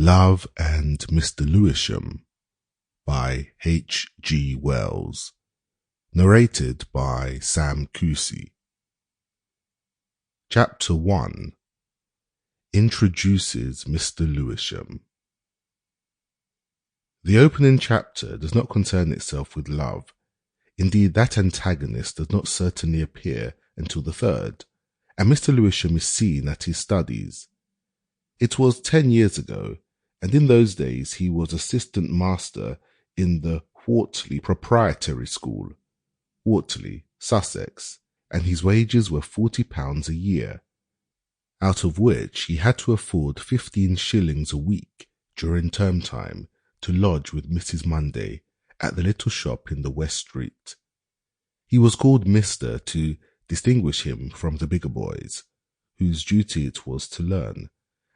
Love and Mr. Lewisham by H. G. Wells. Narrated by Sam Cousy. Chapter 1 introduces Mr. Lewisham. The opening chapter does not concern itself with love. Indeed, that antagonist does not certainly appear until the third, and Mr. Lewisham is seen at his studies. It was 10 years ago, and in those days he was assistant master in the Whartley Proprietary School, Whartley, Sussex, and his wages were £40 a year, out of which he had to afford 15 shillings a week during term time to lodge with Mrs. Munday at the little shop in the West Street. He was called Mr. to distinguish him from the bigger boys, whose duty it was to learn,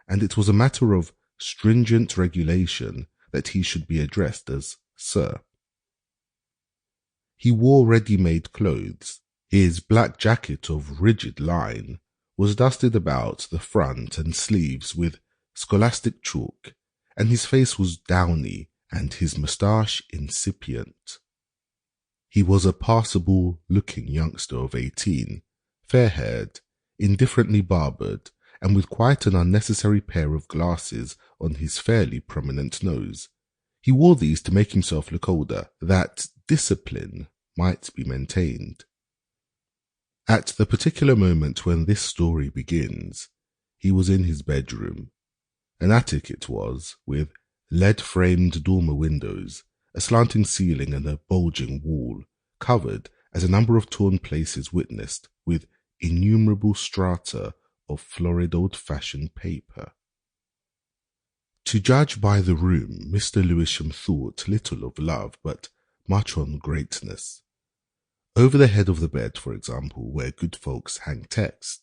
and it was a matter of stringent regulation that he should be addressed as Sir. He wore ready-made clothes. His black jacket of rigid line was dusted about the front and sleeves with scholastic chalk, and his face was downy and his moustache incipient. He was a passable-looking youngster of 18, fair-haired, indifferently barbered, and with quite an unnecessary pair of glasses on his fairly prominent nose. He wore these to make himself look older, that discipline might be maintained. At the particular moment when this story begins, he was in his bedroom. An attic it was, with lead-framed dormer windows, a slanting ceiling and a bulging wall, covered, as a number of torn places witnessed, with innumerable strata of florid old-fashioned paper. To judge by the room, Mr. Lewisham thought little of love, but much on greatness. Over the head of the bed, for example, where good folks hang text,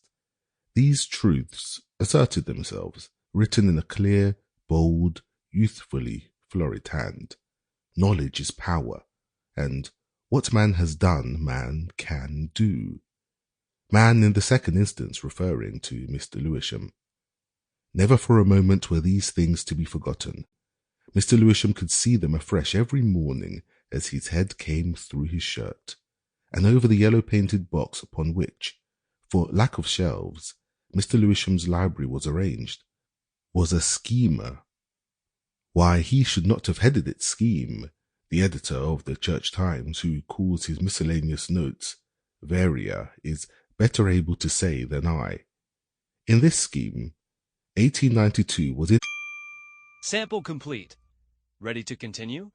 these truths asserted themselves, written in a clear, bold, youthfully florid hand. Knowledge is power, and what man has done, man can do. Man in the second instance referring to Mr. Lewisham. Never for a moment were these things to be forgotten. Mr. Lewisham could see them afresh every morning as his head came through his shirt, and over the yellow-painted box upon which, for lack of shelves, Mr. Lewisham's library was arranged, was a schemer. Why, he should not have headed it scheme, the editor of the Church Times, who calls his miscellaneous notes Varia, is better able to say than I. In this scheme, 1892 was it. Sample complete. Ready to continue?